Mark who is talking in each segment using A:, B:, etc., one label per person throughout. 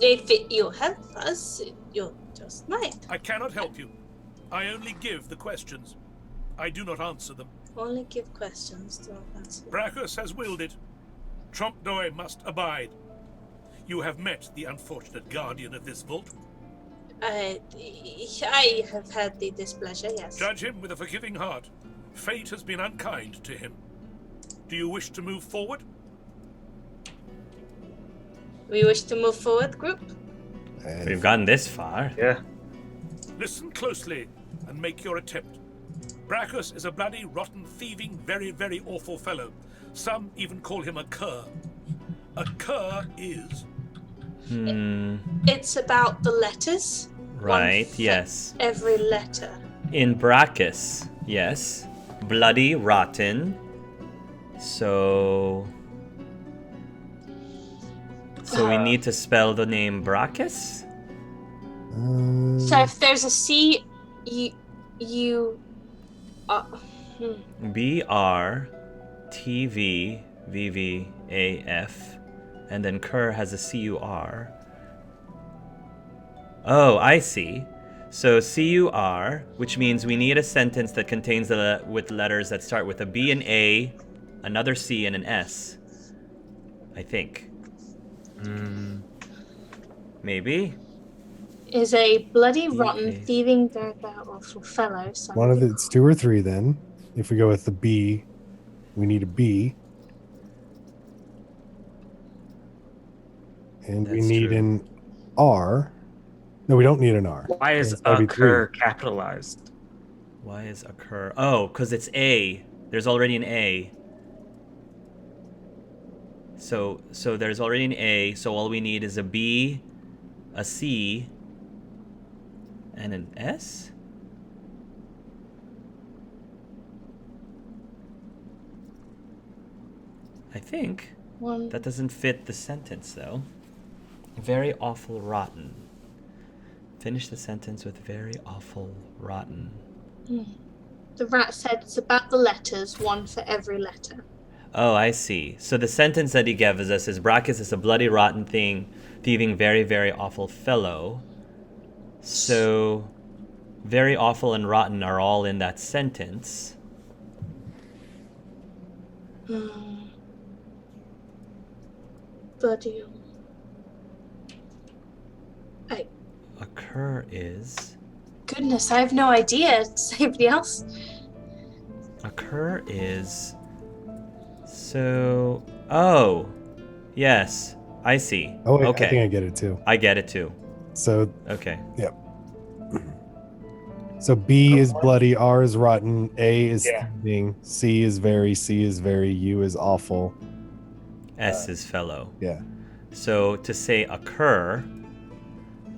A: If you help us, you just might.
B: I cannot help you. I only give the questions. I do not answer them.
A: Only give questions, don't answer.
B: Bracchus has willed it. Trompdoy must abide. You have met the unfortunate guardian of this vault.
A: I have had the displeasure, yes.
B: Judge him with a forgiving heart. Fate has been unkind to him. Do you wish to move forward?
A: We wish to move forward, group?
C: We've gotten this far.
D: Yeah.
B: Listen closely and make your attempt. Bracchus is a bloody, rotten, thieving, very, very awful fellow. Some even call him a cur. A cur is...
A: It's about the letters.
C: Right,
A: One for
C: yes.
A: every letter.
C: In Bracchus, yes. Bloody, rotten. So we need to spell the name Bracchus?
A: So if there's a C,
C: BRTVVVAF, and then Cur has a CUR. Oh, I see. So CUR, which means we need a sentence that contains with letters that start with a B and A, another C and an S. I think. Maybe.
A: is a bloody, rotten, thieving, very, very awful fellow.
E: It's 2 or 3 then. If we go with the B, we need a B. And we need an R. No, we don't need an R.
D: Why is occur capitalized?
C: Why is occur? Oh, because it's A. There's already an A. So there's already an A, so all we need is a B, a C, and an S? I think. That doesn't fit the sentence, though. Very awful rotten. Finish the sentence with very awful rotten.
A: The rat said it's about the letters, one for every letter.
C: Oh, I see. So the sentence that he gave us is Bracchus is a bloody rotten thing, thieving very, very awful fellow. So very awful and rotten are all in that sentence.
A: Bloody.
C: Occur is...
A: Goodness, I have no idea. Does anybody else?
C: Occur is... So... Oh. Yes. I see.
E: Oh, wait,
C: okay.
E: I think I get it too.
C: I get it too.
E: So...
C: Okay.
E: Yep. So B is bloody, R is rotten, A is thieving, C is very, U is awful.
C: S is fellow.
E: Yeah.
C: So to say occur,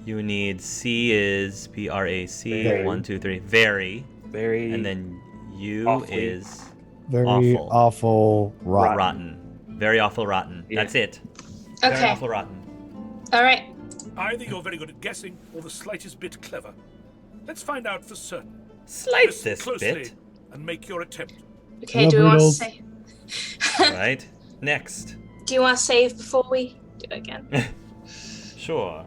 C: you need C is B-R-A-C,
D: Very.
C: 1, 2, 3, very.
D: Very.
C: And then U
D: Awfully.
C: is
E: Very awful rotten.
C: rotten. Very awful rotten.
D: Yeah.
C: That's it.
A: Okay.
C: Very awful rotten.
A: All right.
B: Either you're very good at guessing or the slightest bit clever. Let's find out for certain.
C: Slice
B: Listen
C: this
B: closely
C: bit.
B: and make your attempt.
A: Okay,
E: Love
A: do we want to
E: riddles.
A: say...
C: Right? Next.
A: Do you want to save before we do it again?
C: Sure.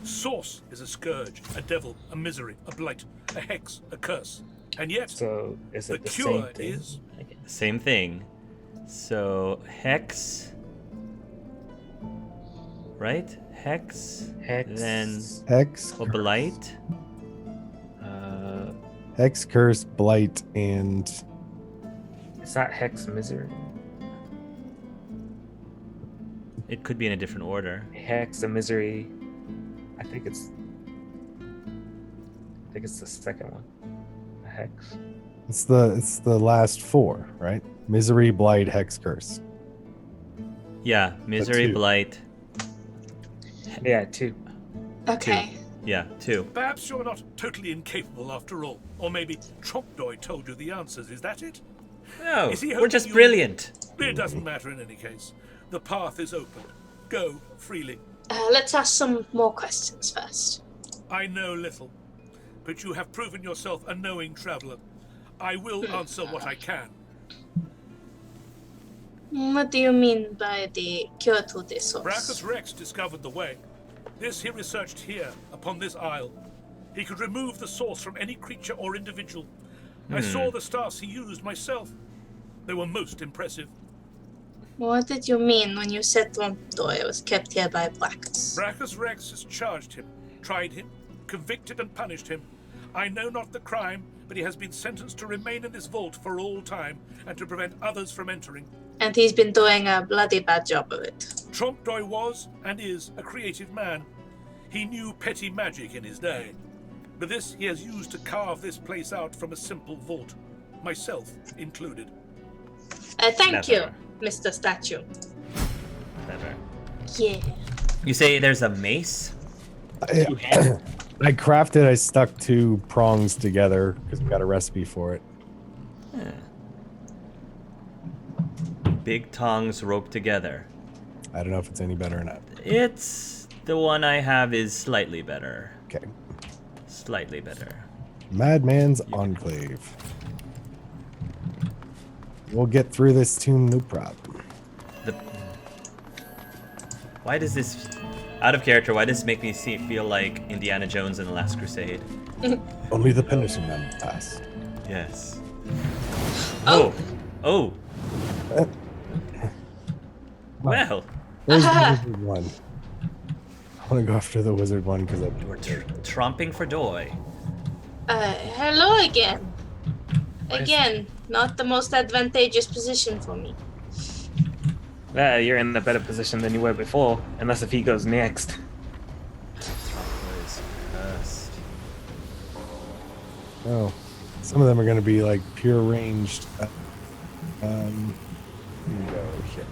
B: Source is a scourge, a devil, a misery, a blight, a hex, a curse. And yet,
D: So is
B: the
D: it the
B: cure
D: same thing?
B: is...
C: Same thing. So hex. Right? Hex.
D: Hex.
C: Then
E: Hex,
C: blight.
E: Hex, curse, blight, and
D: Is that hex misery?
C: It could be in a different order.
D: Hex, a misery. I think it's the second one. A hex.
E: it's the last 4, right? Misery, blight, hex, curse.
C: Yeah, misery,
E: two.
C: blight.
D: Yeah, 2.
A: Okay.
C: Yeah, 2.
B: Perhaps you're not totally incapable after all. Or maybe Trompdoy told you the answers. Is that it?
C: No,
B: Is he
C: we're
B: hoping
C: just
B: you-
C: brilliant.
B: It doesn't matter in any case. The path is open. Go freely.
A: Let's ask some more questions first.
B: I know little, but you have proven yourself a knowing traveler. I will answer what I can.
A: What do you mean by the cure to the source?
B: Bracchus Rex discovered the way. This he researched here, upon this isle. He could remove the source from any creature or individual. I saw the stars he used myself. They were most impressive.
A: What did you mean when you said Tontoy was kept here by Bracchus?
B: Bracchus Rex has charged him, tried him, convicted and punished him. I know not the crime, but he has been sentenced to remain in this vault for all time and to prevent others from entering.
A: And he's been doing a bloody bad job of it.
B: Trompdoy was and is a creative man. He knew petty magic in his day. But this he has used to carve this place out from a simple vault, myself included.
A: Thank you, Mr. Statue.
C: Never.
A: Yeah.
C: You say there's a mace?
E: I crafted, I stuck 2 prongs together because we got a recipe for it.
C: Big tongs roped together.
E: I don't know if it's any better or not.
C: It's the one I have is slightly better.
E: Okay.
C: Slightly better.
E: Madman's Enclave. We'll get through this tomb, no problem.
C: Why does this, out of character, why does this make me feel like Indiana Jones in The Last Crusade?
E: Only the Penitent Man passed.
C: Yes.
A: Oh.
C: Oh. Well.
E: Where's the wizard one? I want to go after the wizard one because
C: We're tromping for Doy.
A: Hello again. Again, not the most advantageous position for me.
D: You're in a better position than you were before, unless if he goes next.
C: Trompo is cursed.
E: Oh, some of them are going to be like pure ranged. Here we go. Here.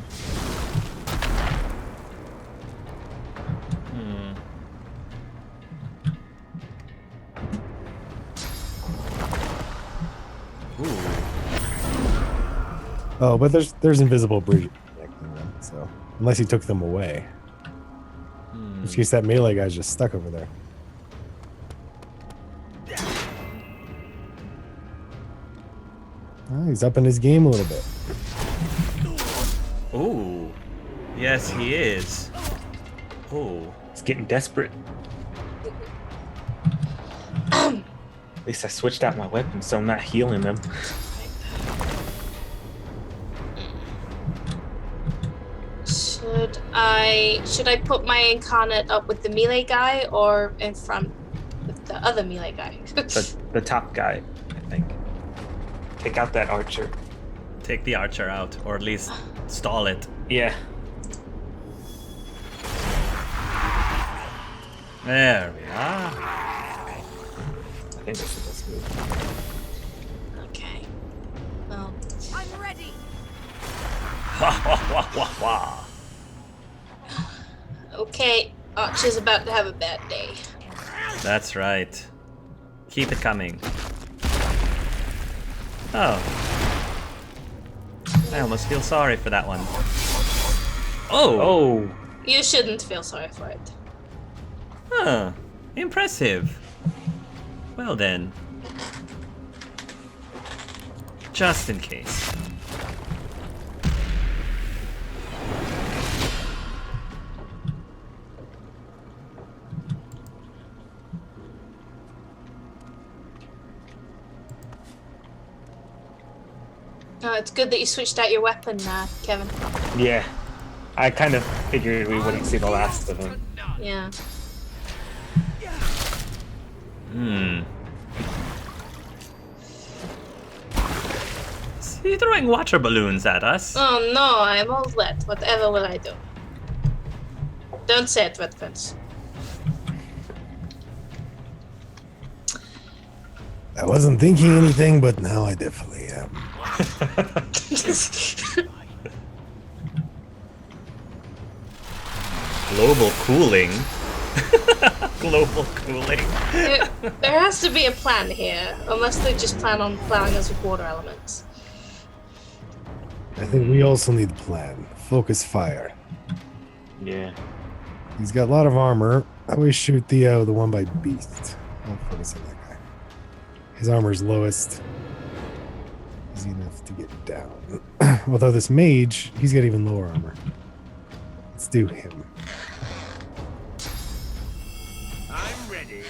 E: Oh, but there's invisible bridges connecting them, so unless he took them away. In case that melee guy's just stuck over there. Oh, he's upping his game a little bit.
C: Ooh. Yes, he is. Oh.
D: He's getting desperate. At least I switched out my weapon, so I'm not healing them.
A: Should I put my incarnate up with the melee guy or in front with the other melee guy?
D: The top guy, I think. Take out that archer.
C: Take the archer out, or at least stall it.
D: Yeah.
C: There we are.
D: I think this is the best move.
A: Okay. Well,
F: I'm ready.
C: Wah, wah, wah, wah, wah.
A: okay. Archer's about to have a bad day.
C: That's right. Keep it coming. Oh. I almost feel sorry for that one. Oh!
D: Oh!
A: You shouldn't feel sorry for it.
C: Huh. Impressive. Well then. Just in case.
A: Oh, it's good that you switched out your weapon, Kevin.
D: Yeah. I kind of figured we wouldn't see the last of him.
A: Yeah.
C: Is he throwing water balloons at us?
A: Oh no, I'm all wet. Whatever will I do? Don't say it, Wet Prince.
E: I wasn't thinking anything, but now I definitely am.
C: Global cooling. Global cooling.
A: There has to be a plan here, unless they just plan on plowing us with water elements.
E: I think we also need a plan. Focus fire.
D: Yeah.
E: He's got a lot of armor. I always shoot the one by Beast. I'll focus on that guy. His armor's lowest. Easy enough to get down. Although this mage, he's got even lower armor. Let's do him.
F: I'm ready.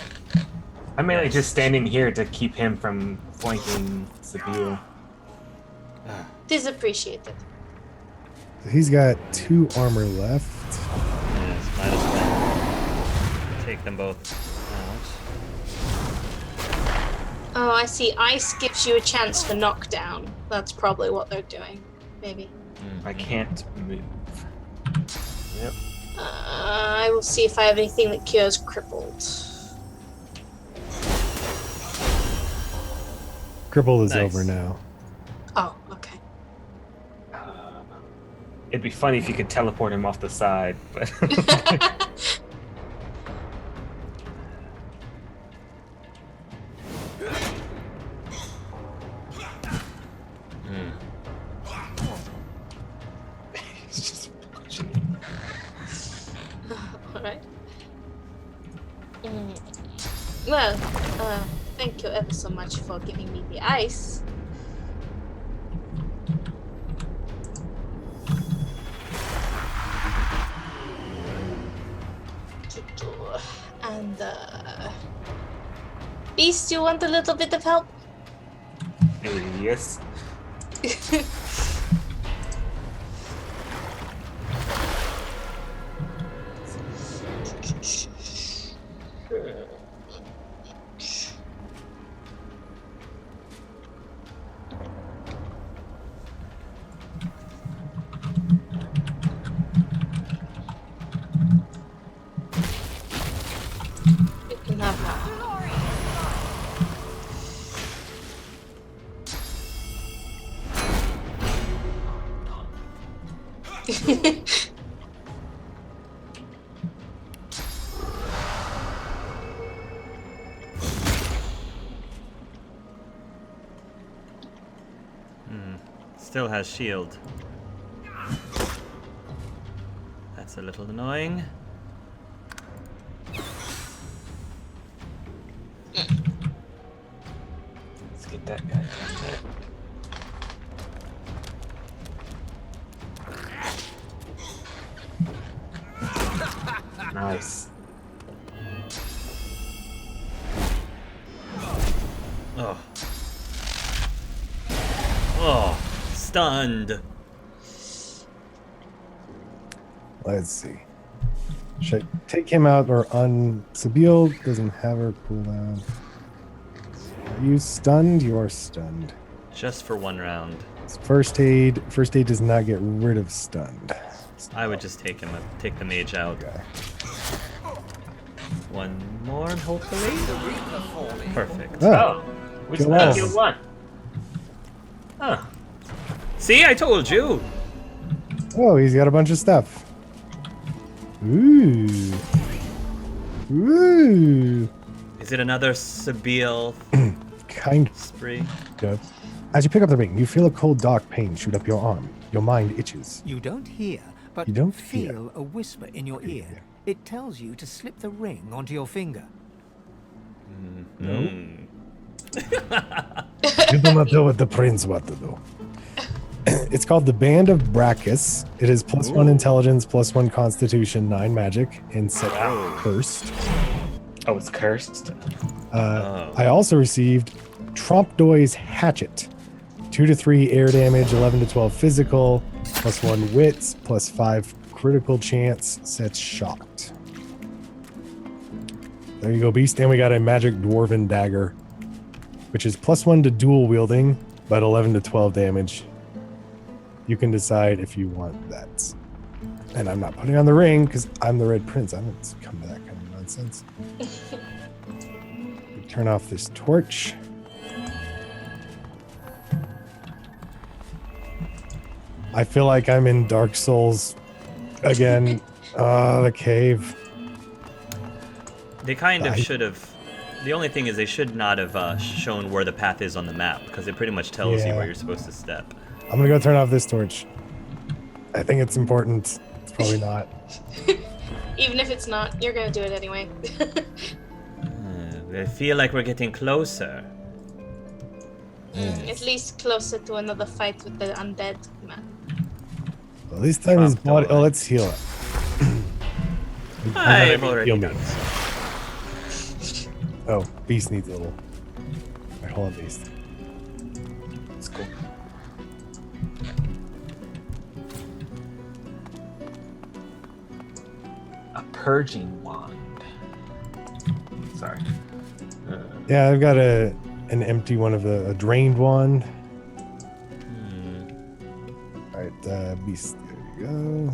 D: I'm mainly just standing here to keep him from flanking Sabine.
A: It is appreciated.
E: So he's got 2 armor left.
C: Yes, might as well take them both out.
A: Oh, I see. Ice gives you a chance for knockdown. That's probably what they're doing. Maybe.
D: I can't move. Yep.
A: I will see if I have anything that cures crippled.
E: Cripple is
C: Nice.
E: over now.
A: Oh, okay.
D: It'd be funny if you could teleport him off the side, but he's just punching me.
A: Alright. Well, thank you ever so much for giving me the ice. And, Beast, you want a little bit of help?
D: Yes.
A: You can have that.
C: Still has shield. That's a little annoying.
D: Let's get that guy down there. Nice.
C: Oh. Oh, stunned.
E: Let's see. Should I take him out or on Sabine doesn't have her cooldown. Are you stunned? You are stunned.
C: Just for one round.
E: It's first aid. First aid does not get rid of stunned.
C: I would just take the mage out.
E: Okay.
C: One more, hopefully. Perfect.
E: Oh,
D: Which
E: Kill
D: one?
E: one.
D: Kill one. Huh.
C: See, I told you.
E: oh, he's got a bunch of stuff. Ooh. Ooh.
C: Is it another Sabile
E: Kind
C: spree?
E: of. As you pick up the ring, you feel a cold, dark pain shoot up your arm. Your mind itches.
F: You don't hear, but
E: You don't
F: feel
E: hear.
F: a whisper in your ear. It tells you to slip the ring onto your finger.
E: No.
C: Hmm.
E: You do not know what the prince what to do. It's called the Band of Bracchus. It is +1 intelligence, +1 constitution, 9 magic, and set cursed.
D: Oh, it's cursed.
E: I also received Trompdoy's Hatchet. 2 to 3 air damage, 11 to 12 physical, +1 wits, +5 critical chance, sets shocked. There you go, beast. And we got a magic dwarven dagger, which is +1 to dual wielding, but 11 to 12 damage. You can decide if you want that. And I'm not putting on the ring because I'm the Red Prince. I don't come to that kind of nonsense. Turn off this torch. I feel like I'm in Dark Souls again. The cave.
C: They kind of should have. The only thing is they should not have shown where the path is on the map because it pretty much tells you
E: Yeah.
C: where you're supposed to step.
E: I'm gonna go turn off this torch. I think it's important. It's probably not.
A: Even if it's not, you're gonna do it anyway.
C: I feel like we're getting closer.
A: At least closer to another fight with the undead man.
E: Well, this time his
C: Trump
E: body.
C: door.
E: Oh, let's heal it.
C: I've already
E: heal me.
C: done so.
E: Oh, Beast needs a little. Right, hold on, Beast. It's cool.
D: A purging wand. Sorry.
E: Yeah, I've got an empty one of a drained wand. All right, Beast. There you go.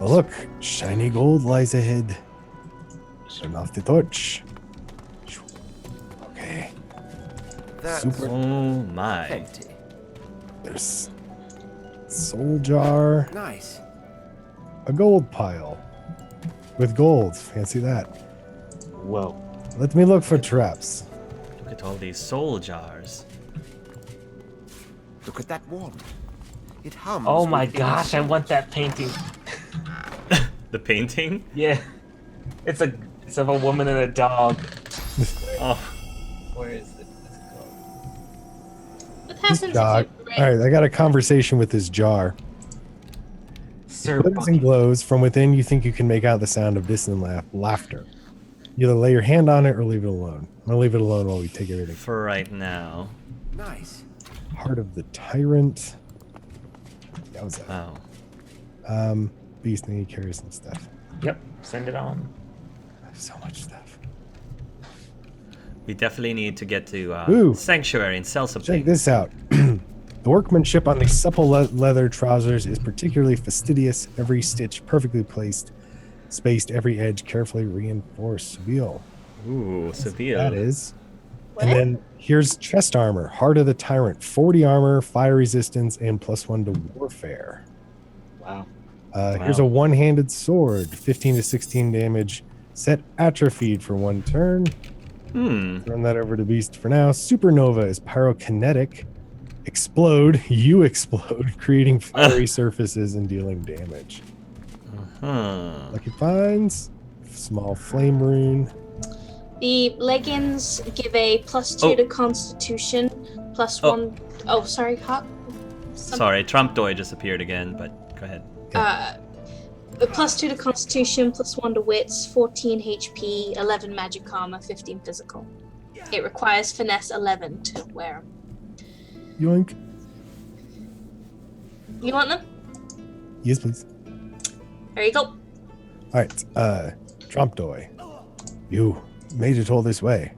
E: Oh, look, shiny gold lies ahead. Turn off the torch. Okay.
F: That's
E: Super.
C: Oh my.
F: plenty.
E: There's soul jar,
F: Nice.
E: a gold pile with gold. Fancy that.
D: Whoa.
E: Let me look for traps.
C: Look at all these soul jars.
F: Look at that wand. It hums.
D: Oh my
F: with
D: gosh, I want that painting.
C: The painting?
D: Yeah. It's of a woman and a dog.
C: Oh,
G: Where is it?
A: What
E: This
A: happens
E: dog.
A: if you break?
E: All right, I got a conversation with this jar.
D: Sir
E: Glitters and glows. From within, you think you can make out the sound of distant laughter. You either lay your hand on it or leave it alone. I'm gonna leave it alone while we take everything.
C: for right now.
F: Nice.
E: Heart of the Tyrant. That was that.
C: Oh.
E: Beast need to carry some stuff.
D: Yep, send it on.
E: I have so much stuff.
C: We definitely need to get to
E: Ooh.
C: Sanctuary and sell something.
E: Check this out. The workmanship on these supple leather trousers is particularly fastidious. Every stitch perfectly placed, spaced, every edge carefully reinforced. Seville.
C: Ooh, Seville.
E: That is.
A: What?
E: And then here's chest armor. Heart of the Tyrant. 40 armor, fire resistance, and +1 to warfare.
D: Wow.
E: Here's a one-handed sword. 15 to 16 damage. Set atrophied for 1 turn. Throwing that over to Beast for now. Supernova is pyrokinetic. Explode. You explode, creating fiery surfaces and dealing damage.
C: Huh.
E: Lucky finds. Small flame rune.
A: The leggings give a +2
C: Oh.
A: to Constitution, +1. Oh, sorry, hot.
C: Sorry, Trump Doy just appeared again, but go ahead.
A: The +2 to Constitution, +1 to Wits, 14 HP, 11 Magic Armor, 15 Physical. It requires Finesse 11 to wear them.
E: Yoink.
A: You want them?
E: Yes, please.
A: There you go.
E: All right. Trumpdoy. You made it all this way.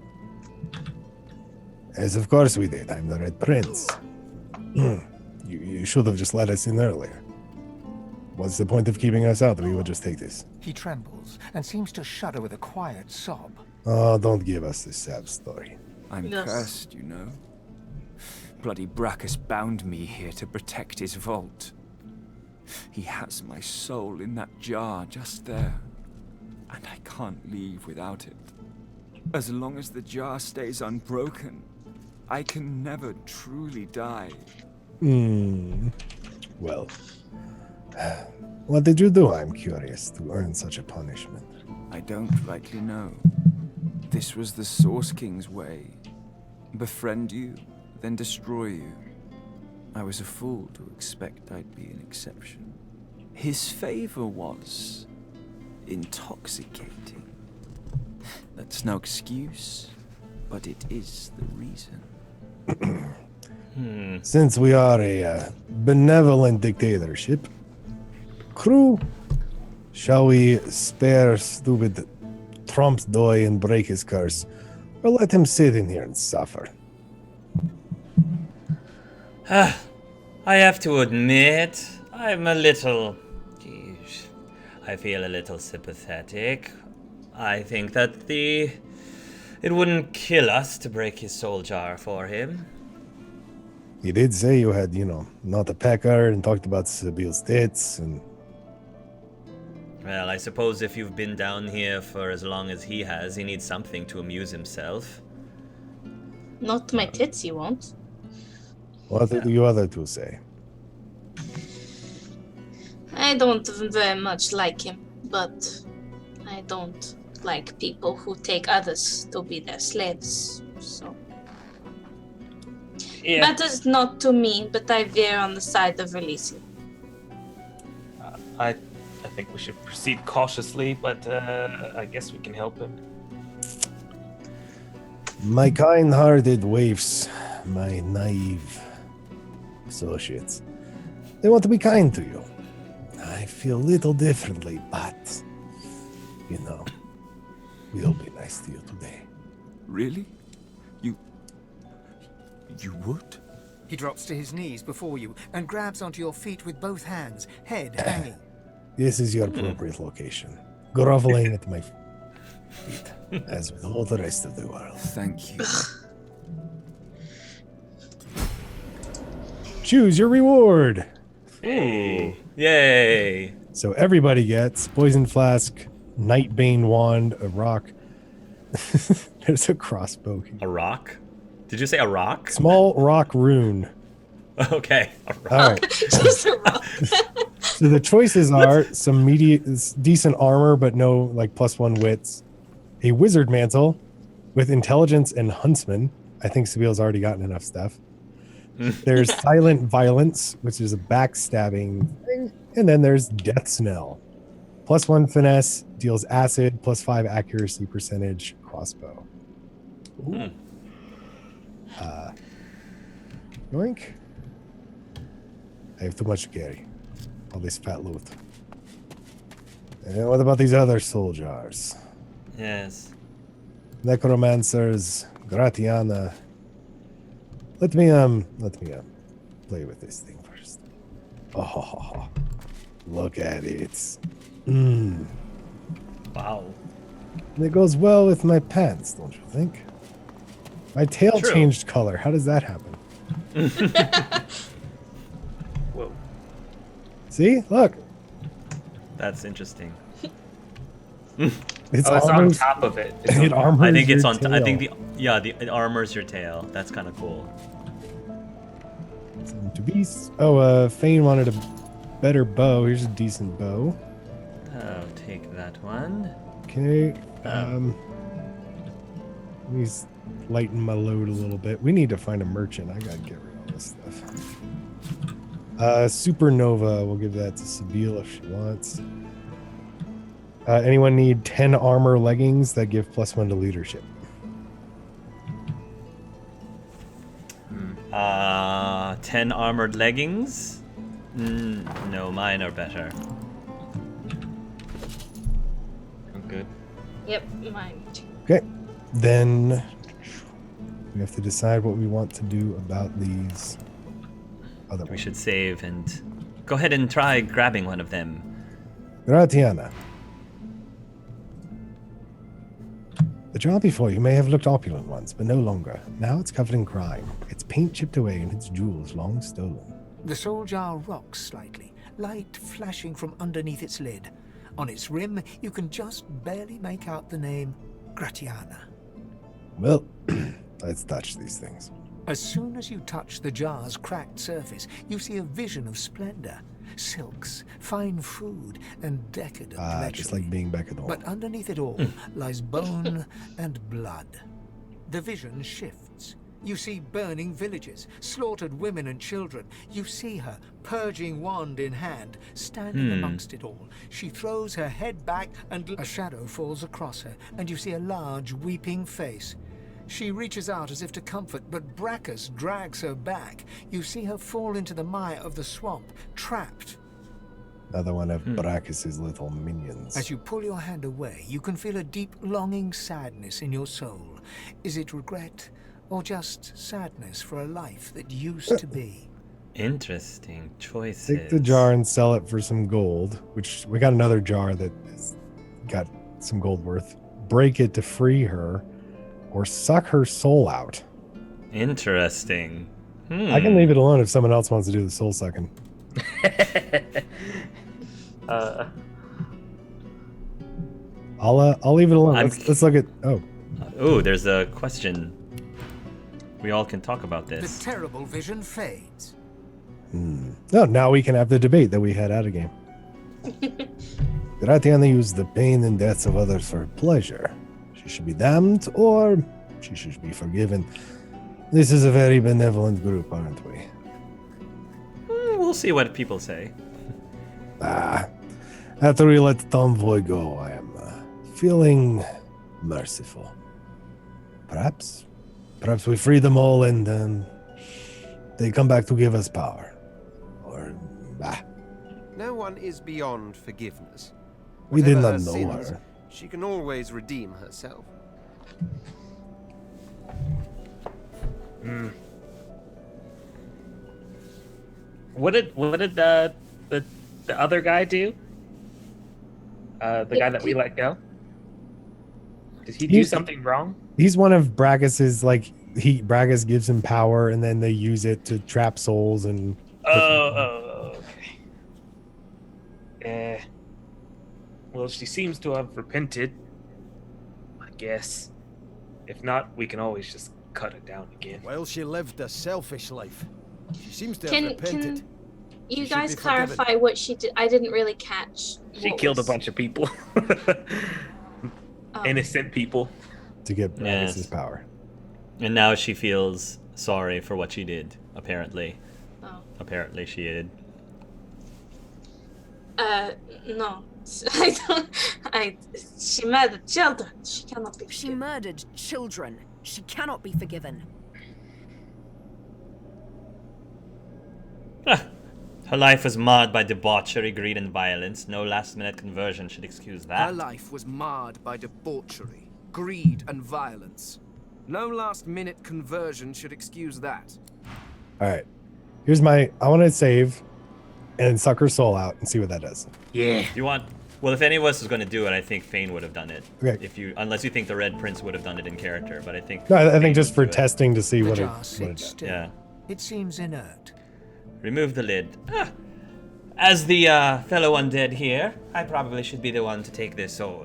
E: As of course we did. I'm the Red Prince. You should have just let us in earlier. What's the point of keeping us out? We will just take this.
F: He trembles and seems to shudder with a quiet sob.
E: Oh, don't give us this sad story.
H: I'm
A: Yes.
H: cursed, you know. Bloody Bracchus bound me here to protect his vault. He has my soul in that jar just there, and I can't leave without it. As long as the jar stays unbroken, I can never truly die.
E: Well, what did you do, I'm curious, to earn such a punishment?
H: I don't rightly know. This was the Source King's way. Befriend you, then destroy you. I was a fool to expect I'd be an exception. His favor was intoxicating. That's no excuse, but it is the reason.
E: Since we are a benevolent dictatorship, crew, shall we spare stupid Trump's doy and break his curse, or let him sit in here and suffer?
C: I have to admit, I'm a little... Geez, I feel a little sympathetic. I think that it wouldn't kill us to break his soul jar for him.
E: You did say you had, not a pecker and talked about Seville's tits and...
C: Well, I suppose if you've been down here for as long as he has, he needs something to amuse himself.
A: Not my tits, you won't.
E: What do you other two say?
A: I don't very much like him, but I don't like people who take others to be their slaves. So
D: Yeah.
A: matters not to me, but I veer on the side of releasing.
D: I think we should proceed cautiously, but I guess we can help him.
E: My kind-hearted waifs, my naive associates, they want to be kind to you. I feel a little differently, but, you know, we'll be nice to you today.
H: Really? You would?
F: He drops to his knees before you and grabs onto your feet with both hands, head hanging.
E: This is your appropriate location. Groveling at my feet, as with all the rest of the world.
H: Thank you.
E: Choose your reward.
C: Ooh. Yay.
E: So everybody gets Poison Flask, Nightbane Wand, a rock. There's a crossbow.
C: A rock? Did you say a rock?
E: Small rock rune.
C: Okay. A rock.
E: All right.
A: Just a rock.
E: So the choices are some decent armor, but no like +1 wits. A wizard mantle with intelligence and huntsman. I think Sabile's already gotten enough stuff. There's silent violence, which is a backstabbing thing. And then there's death's knell. +1 finesse, deals acid, +5 accuracy percentage, crossbow.
C: Ooh.
E: Yoink. I have too much to carry. All this fat loot. And what about these other soul jars?
C: Yes.
E: Necromancers, Gratiana. Let me play with this thing first. Oh, look at it.
C: Wow.
E: And it goes well with my pants, don't you think? My tail
C: True.
E: changed color. How does that happen?
D: Whoa.
E: See? Look.
C: That's interesting.
E: It's
D: Oh, it's on
E: armors.
D: top of it.
E: It armors
C: I think it's
E: your
C: on. I think
E: tail.
C: it armors your tail. That's kind of cool.
E: To be. Fane wanted a better bow. Here's a decent bow.
C: I'll take that one.
E: Okay. Let me lighten my load a little bit. We need to find a merchant. I gotta get rid of all this stuff. Supernova. We'll give that to Sabile if she wants. Anyone need 10 armor leggings that give +1 to leadership?
C: 10 armored leggings? No, mine are better.
D: I'm good.
A: Yep, mine too.
E: Okay. Then we have to decide what we want to do about these other
C: We
E: ones.
C: should save and go ahead and try grabbing one of them.
E: Gratiana. The jar before you may have looked opulent once, but no longer. Now it's covered in crime. Its paint chipped away and its jewels long stolen.
F: The soul jar rocks slightly, light flashing from underneath its lid. On its rim, you can just barely make out the name Gratiana.
E: Well, let's touch these things.
F: As soon as you touch the jar's cracked surface, you see a vision of splendor. Silks, fine food, and decadent luxury.
E: Just like being back at home.
F: But underneath it all lies bone and blood. The vision shifts. You see burning villages, slaughtered women and children. You see her, purging wand in hand, standing amongst it all. She throws her head back and a shadow falls across her, and you see a large, weeping face. She reaches out as if to comfort, but Bracchus drags her back. You see her fall into the mire of the swamp, trapped.
E: Another one of Bracchus's little minions.
F: As you pull your hand away, you can feel a deep, longing sadness in your soul. Is it regret, or just sadness for a life that used to be?
C: Interesting choices.
E: Take the jar and sell it for some gold, which we got another jar that has got some gold worth. Break it to free her, or suck her soul out.
C: Interesting.
E: I can leave it alone if someone else wants to do the soul sucking. I'll leave it alone. Let's look at.
C: Oh, there's a question. We all can talk about
F: The
C: this.
F: terrible vision fades.
E: No, now we can have the debate that we had out of game. Gratiana used the pain and deaths of others for pleasure. She should be damned, or she should be forgiven. This is a very benevolent group, aren't we?
C: We'll see what people say.
E: After we let Tomboy go, I am feeling merciful. Perhaps we free them all and they come back to give us power. Or,
G: No one is beyond forgiveness.
E: we did
G: Whatever
E: not know
G: sins,
E: her.
G: She can always redeem herself.
D: What did the other guy do? The guy that we let go? Did he do
E: He's-
D: something wrong?
E: He's one of Bracchus's, Bracchus gives him power and then they use it to trap souls and...
D: Okay. Well, she seems to have repented, I guess. If not, we can always just cut it down again.
I: Well, she lived a selfish life. She seems to have
A: Can
I: repented.
A: you
I: She should
A: guys
I: be forgiven.
A: clarify what she did? I didn't really catch.
D: She
A: what
D: killed a
A: was-
D: bunch of people.
A: Oh.
D: Innocent people.
E: to get Bracchus's
C: Yes.
E: power.
C: And now she feels sorry for what she did, apparently.
A: Oh.
C: Apparently she did.
A: No. I don't. She murdered children. She cannot be.
J: She murdered children. She cannot be forgiven.
C: Her life was marred by debauchery, greed, and violence. No last-minute conversion should excuse that.
K: Her life was marred by debauchery, greed, and violence. No last-minute conversion should excuse that.
E: All right. Here's I want to save and suck her soul out and see what that does.
D: Yeah.
C: You want? Well, if any of us was going to do it, I think Fane would have done it.
E: Okay.
C: Unless you think the Red Prince would have done it in character, but I think.
E: No, I
C: Fane
E: think just
C: would
E: for
C: do it.
E: testing to see
F: The
E: what it
F: jar sits
E: does.
F: still.
C: Yeah.
F: It seems inert.
C: Remove the lid. As the fellow undead here, I probably should be the one to take their soul.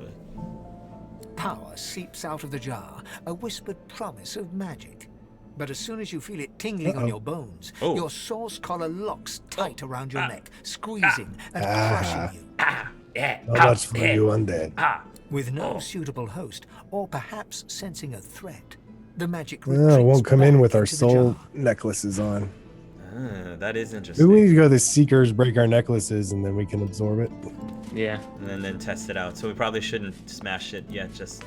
F: Power seeps out of the jar, a whispered promise of magic. But as soon as you feel it tingling on your bones,
C: Oh.
F: your source collar locks tight around your neck, squeezing and crushing you.
E: Not much for you undead.
F: With no suitable host, or perhaps sensing a threat, the magic
E: Oh, it
F: retreats
E: won't come in
F: back
E: with our
F: into the
E: soul
F: jar.
E: necklaces on.
C: That is
E: Maybe
C: interesting.
E: we need to go to the Seekers, break our necklaces, and then we can absorb it.
D: Yeah.
C: And then test it out. So we probably shouldn't smash it yet, just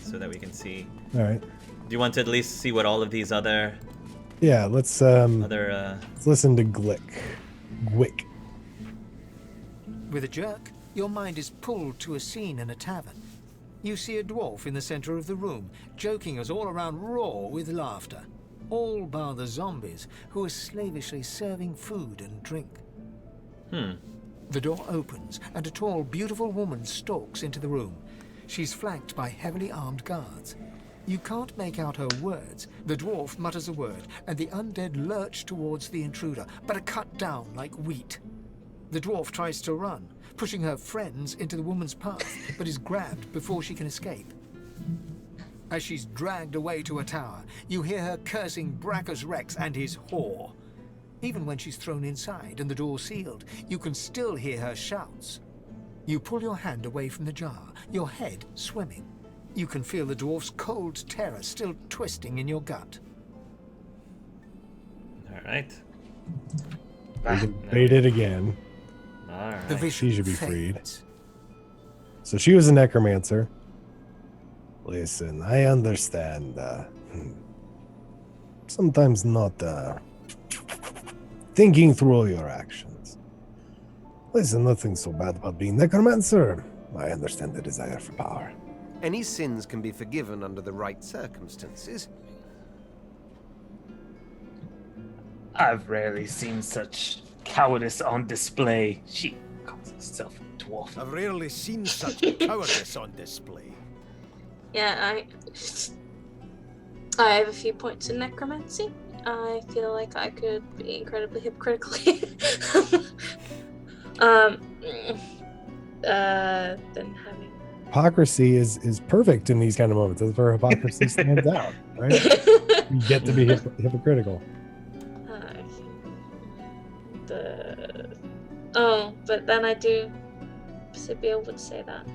C: so that we can see.
E: All right.
C: Do you want to at least see what all of these other
E: Yeah, let's listen to Glick. Gwick.
F: With a jerk, your mind is pulled to a scene in a tavern. You see a dwarf in the center of the room, joking us all around roar with laughter. All bar the zombies, who are slavishly serving food and drink. The door opens, and a tall, beautiful woman stalks into the room. She's flanked by heavily armed guards. You can't make out her words. The dwarf mutters a word, and the undead lurch towards the intruder, but are cut down like wheat. The dwarf tries to run, pushing her friends into the woman's path, but is grabbed before she can escape. As she's dragged away to a tower, you hear her cursing Bracchus Rex and his whore. Even when she's thrown inside and the door sealed, you can still hear her shouts. You pull your hand away from the jar, your head swimming. You can feel the dwarf's cold terror still twisting in your gut.
C: All right.
E: We can bait it again.
C: All
F: The
C: right.
F: vision
E: She should be freed.
F: fades.
E: So she was a necromancer. Listen, I understand. Sometimes not thinking through all your actions. Listen, nothing so bad about being necromancer. I understand the desire for power.
G: Any sins can be forgiven under the right circumstances.
D: I've rarely seen such cowardice on display. She calls herself a dwarf.
I: I've rarely seen such cowardice on display.
A: Yeah, I have a few points in necromancy. I feel like I could be incredibly hypocritical here. Then having
E: Hypocrisy is perfect in these kind of moments. That's where hypocrisy stands out, right? You get to be hypocritical.
A: but then I do Sibyl would say that.